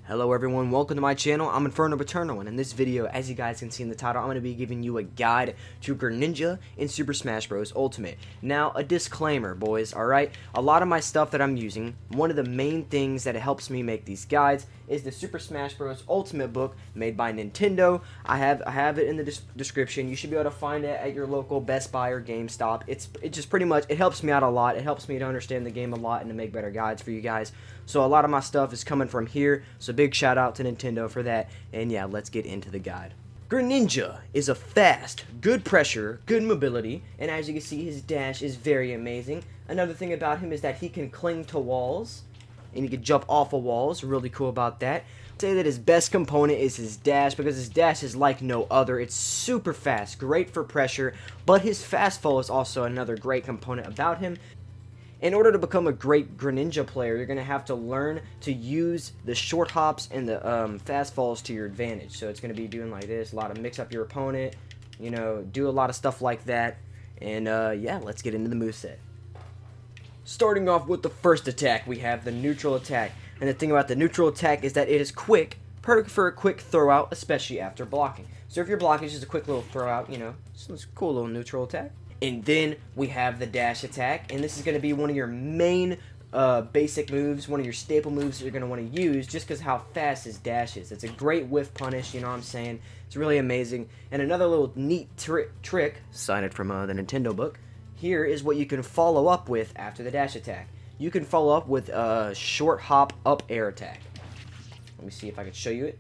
Hello everyone, welcome to my channel. I'm Inferno, Paternal, and in this video, as you guys can see in the title, I'm going to be giving you a guide to Greninja in Super Smash Bros. Ultimate. Now, a disclaimer, boys, alright? A lot of my stuff that I'm using, one of the main things that helps me make these guides is the Super Smash Bros. Ultimate book made by Nintendo. I have it in the description. You should be able to find it at your local Best Buy or GameStop. It just pretty much, it helps me out a lot. It helps me to understand the game a lot and to make better guides for you guys. So a lot of my stuff is coming from here, so big shout out to Nintendo for that. And yeah, let's get into the guide. Greninja is a fast, good pressure, good mobility, and as you can see, his dash is very amazing. Another thing about him is that he can cling to walls, and he can jump off of walls. Really cool about that. I'd say that his best component is his dash, because his dash is like no other. It's super fast, great for pressure, but his fast fall is also another great component about him. In order to become a great Greninja player, you're going to have to learn to use the short hops and the fast falls to your advantage. So it's going to be doing like this, a lot of mix up your opponent, you know, do a lot of stuff like that. And yeah, let's get into the moveset. Starting off with the first attack, we have the neutral attack. And the thing about the neutral attack is that it is quick, perfect for a quick throw out, especially after blocking. So if you're blocking, it's just a quick little throw out, you know, it's a cool little neutral attack. And then we have the dash attack, and this is going to be one of your main basic moves, one of your staple moves that you're going to want to use just because how fast his dash is. It's a great whiff punish, you know what I'm saying? It's really amazing. And another little neat trick, cited from the Nintendo book, here is what you can follow up with after the dash attack. You can follow up with a short hop up air attack. Let me see if I can show you it.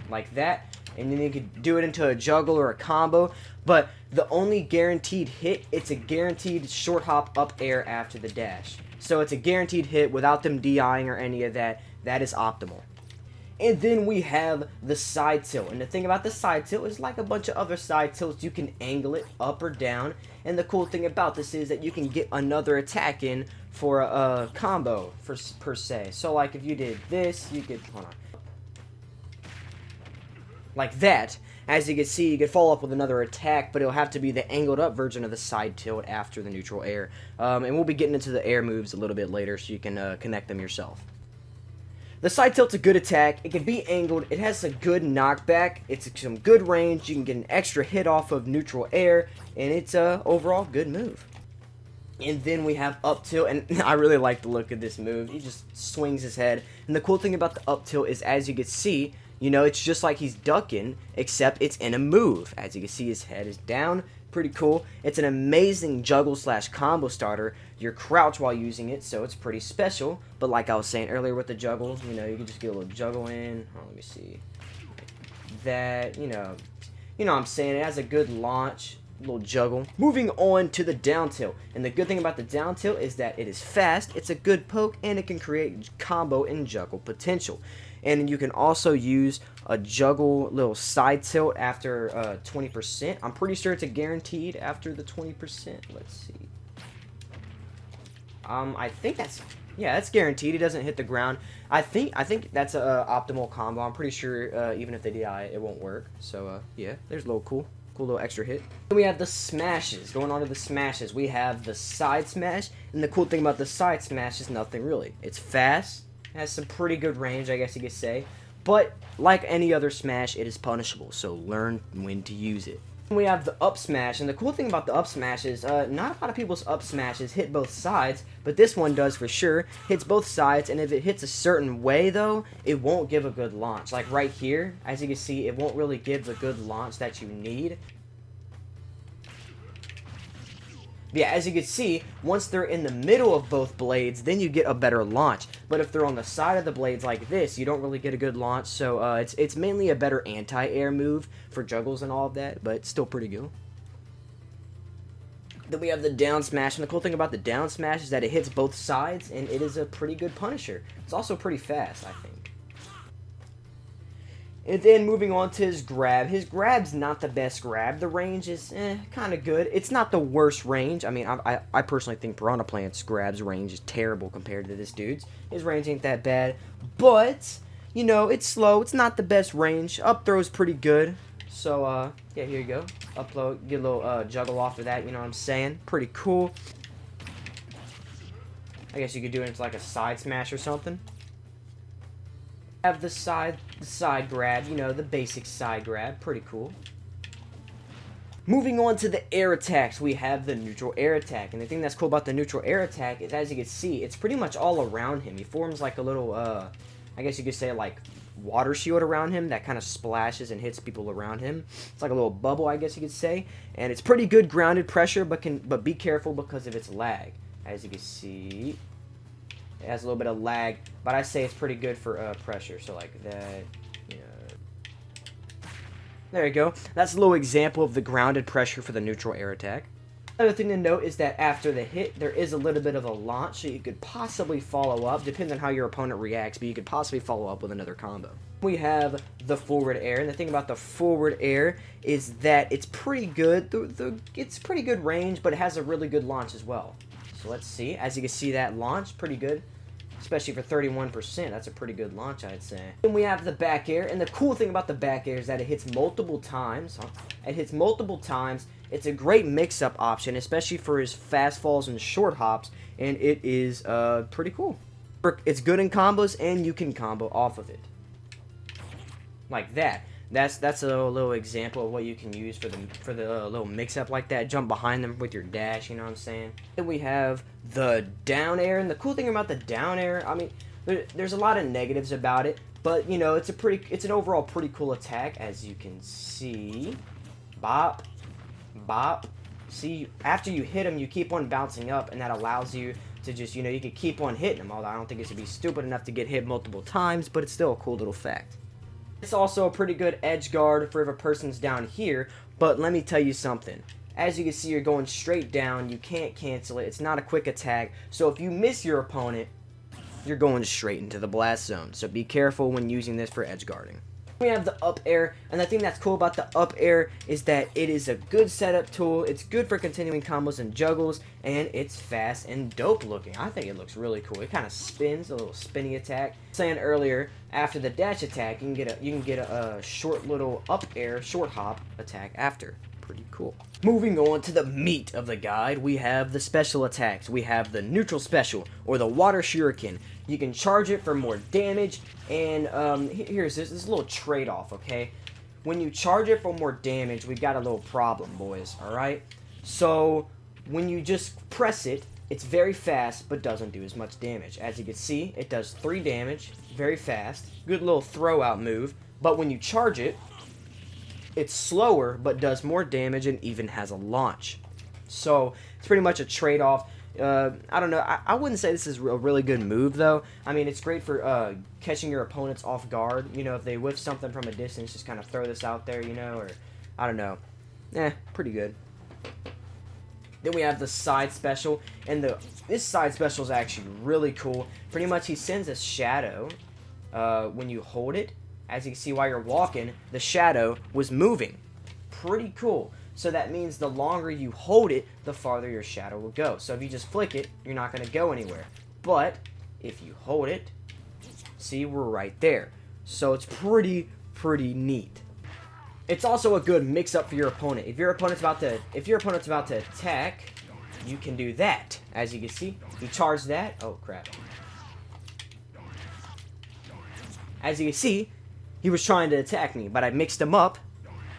Like that. And then you could do it into a juggle or a combo, but the only guaranteed hit, it's a guaranteed short hop up air after the dash. So it's a guaranteed hit without them DIing or any of that. That is optimal. And then we have the side tilt. And the thing about the side tilt is like a bunch of other side tilts, you can angle it up or down. And the cool thing about this is that you can get another attack in for a combo per se. So like if you did this, you could, hold on. Like that, as you can see, you could follow up with another attack, but it'll have to be the angled up version of the side tilt after the neutral air. And we'll be getting into the air moves a little bit later, so you can connect them yourself. The side tilt's a good attack. It can be angled. It has a good knockback. It's some good range. You can get an extra hit off of neutral air, and it's a overall good move. And then we have up tilt, and I really like the look of this move. He just swings his head. And the cool thing about the up tilt is, as you can see, you know, it's just like he's ducking, except it's in a move. As you can see, his head is down. Pretty cool. It's an amazing juggle slash combo starter. You're crouched while using it, so it's pretty special. But like I was saying earlier with the juggle, you know, you can just get a little juggle in. Oh, let me see. That, you know what I'm saying. It has a good launch. Little juggle. Moving on to the down tilt, and the good thing about the down tilt is that it is fast, it's a good poke, and it can create combo and juggle potential. And you can also use a juggle little side tilt after 20%. I'm pretty sure it's a guaranteed after the 20%. Let's see. I think that's, yeah, that's guaranteed. He doesn't hit the ground. I think that's a optimal combo. I'm pretty sure even if they DI, it won't work. So yeah, there's a little cool little extra hit. Then we have the smashes. Going on to the smashes, we have the side smash, and the cool thing about the side smash is nothing really. It's fast, has some pretty good range, I guess you could say, but like any other smash, it is punishable, so learn when to use it. Then we have the up smash, and the cool thing about the up smash is not a lot of people's up smashes hit both sides, but this one does for sure. Hits both sides, and if it hits a certain way though, it won't give a good launch. Like right here, as you can see, it won't really give the good launch that you need. Yeah, as you can see, once they're in the middle of both blades, then you get a better launch. But if they're on the side of the blades like this, you don't really get a good launch. So it's mainly a better anti-air move for juggles and all of that, but it's still pretty good. Then we have the down smash, and the cool thing about the down smash is that it hits both sides, and it is a pretty good punisher. It's also pretty fast, I think. And then moving on to his grab. His grab's not the best grab. The range is kind of good. It's not the worst range. I mean, I personally think Piranha Plant's grab's range is terrible compared to this dude's. His range ain't that bad. But, you know, it's slow. It's not the best range. Up throw's pretty good. So, yeah, here you go. Upload, get a little juggle off of that, you know what I'm saying? Pretty cool. I guess you could do it into like a side smash or something. Have the side grab, you know, the basic side grab, pretty cool. Moving on to the air attacks, we have the neutral air attack. And the thing that's cool about the neutral air attack is, as you can see, it's pretty much all around him. He forms like a little, I guess you could say, like, water shield around him that kind of splashes and hits people around him. It's like a little bubble, I guess you could say. And it's pretty good grounded pressure, but be careful because of its lag. As you can see, it has a little bit of lag, but I say it's pretty good for pressure. So like that, you know. There you go. That's a little example of the grounded pressure for the neutral air attack. Another thing to note is that after the hit, there is a little bit of a launch, so you could possibly follow up, depending on how your opponent reacts, but you could possibly follow up with another combo. We have the forward air, and the thing about the forward air is that it's pretty good. It's pretty good range, but it has a really good launch as well. So let's see. As you can see, that launch, pretty good. Especially for 31%, that's a pretty good launch, I'd say. Then we have the back air, and the cool thing about the back air is that it hits multiple times. It hits multiple times. It's a great mix-up option, especially for his fast falls and short hops, and it is pretty cool. It's good in combos, and you can combo off of it. Like that. That's a little example of what you can use for the little mix-up like that. Jump behind them with your dash, you know what I'm saying? Then we have the down air, and the cool thing about the down air, I mean, there's a lot of negatives about it, but you know, it's an overall pretty cool attack, as you can see. Bop, bop. See, after you hit him, you keep on bouncing up, and that allows you to just, you know, you can keep on hitting him. Although I don't think it should be stupid enough to get hit multiple times, but it's still a cool little fact. It's also a pretty good edge guard for if a person's down here, but let me tell you something. As you can see, you're going straight down. You can't cancel it. It's not a quick attack. So if you miss your opponent, you're going straight into the blast zone. So be careful when using this for edge guarding. We have the up air, and the thing that's cool about the up air is that it is a good setup tool. It's good for continuing combos and juggles, and it's fast and dope looking. I think it looks really cool. It kind of spins, a little spinny attack. Saying earlier, after the dash attack, you can get a short little up air, short hop attack after. Pretty cool. Moving on to the meat of the guide, we have the special attacks. We have the neutral special, or the water shuriken. You can charge it for more damage, and here's this little trade-off, okay? When you charge it for more damage, we got a little problem, boys, alright? So, when you just press it, it's very fast, but doesn't do as much damage. As you can see, it does 3 damage, very fast, good little throw-out move, but when you charge it, it's slower, but does more damage and even has a launch. So, it's pretty much a trade-off. I don't know, I wouldn't say this is a really good move, though. I mean, it's great for catching your opponents off guard. You know, if they whiff something from a distance, just kind of throw this out there, you know, or, I don't know. Pretty good. Then we have the side special, and this side special is actually really cool. Pretty much, he sends a shadow when you hold it. As you can see, while you're walking, the shadow was moving. Pretty cool. So that means the longer you hold it, the farther your shadow will go. So if you just flick it, you're not going to go anywhere. But if you hold it, see, we're right there. So it's pretty neat. It's also a good mix-up for your opponent. If your opponent's about to attack, you can do that. As you can see, you charge that. Oh crap! As you can see, he was trying to attack me, but I mixed him up,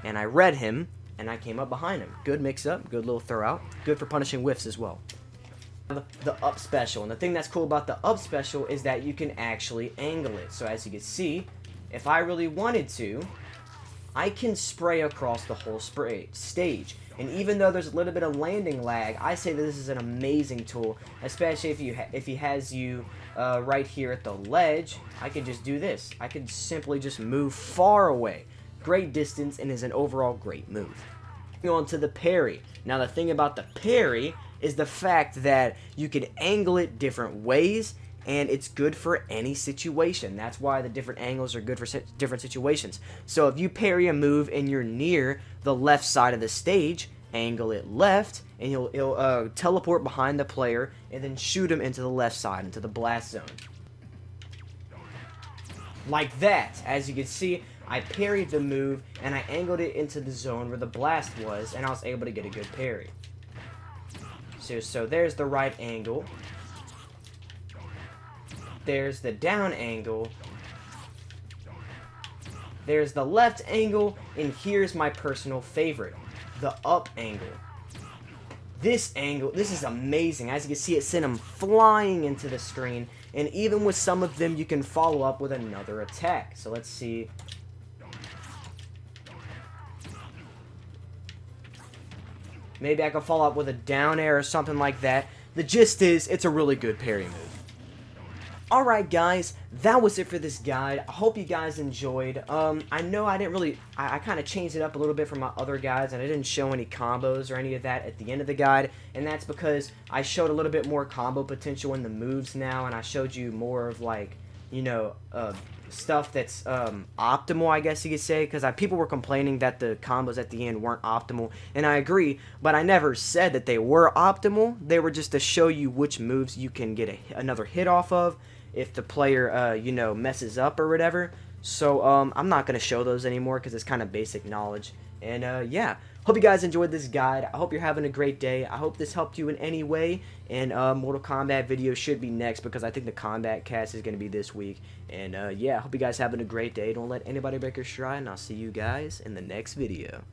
and I read him, and I came up behind him. Good mix-up, good little throw-out. Good for punishing whiffs as well. The up special, and the thing that's cool about the up special is that you can actually angle it. So as you can see, if I really wanted to, I can spray across the whole stage. And even though there's a little bit of landing lag, I say that this is an amazing tool, especially if he has you right here at the ledge. I could just do this. I could simply just move far away. Great distance, and is an overall great move. Moving on to the parry. Now the thing about the parry is the fact that you can angle it different ways, and it's good for any situation. That's why the different angles are good for different situations. So if you parry a move and you're near the left side of the stage, angle it left, and you'll teleport behind the player, and then shoot him into the left side, into the blast zone. Like that. As you can see, I parried the move, and I angled it into the zone where the blast was, and I was able to get a good parry. So there's the right angle. There's the down angle. There's the left angle, and here's my personal favorite, the up angle. This angle, this is amazing. As you can see, it sent them flying into the screen, and even with some of them, you can follow up with another attack. So let's see. Maybe I can follow up with a down air or something like that. The gist is, it's a really good parry move. Alright guys, that was it for this guide. I hope you guys enjoyed. I know I didn't really, I kind of changed it up a little bit from my other guides, and I didn't show any combos or any of that at the end of the guide, and that's because I showed a little bit more combo potential in the moves now, and I showed you more of, like, you know, stuff that's optimal, I guess you could say, because people were complaining that the combos at the end weren't optimal, and I agree, but I never said that they were optimal. They were just to show you which moves you can get another hit off of if the player, you know, messes up or whatever. So, I'm not going to show those anymore because it's kind of basic knowledge. And, yeah. Hope you guys enjoyed this guide. I hope you're having a great day. I hope this helped you in any way. And, Mortal Kombat video should be next because I think the Combat Cast is going to be this week. And, yeah. Hope you guys having a great day. Don't let anybody break your stride. And I'll see you guys in the next video.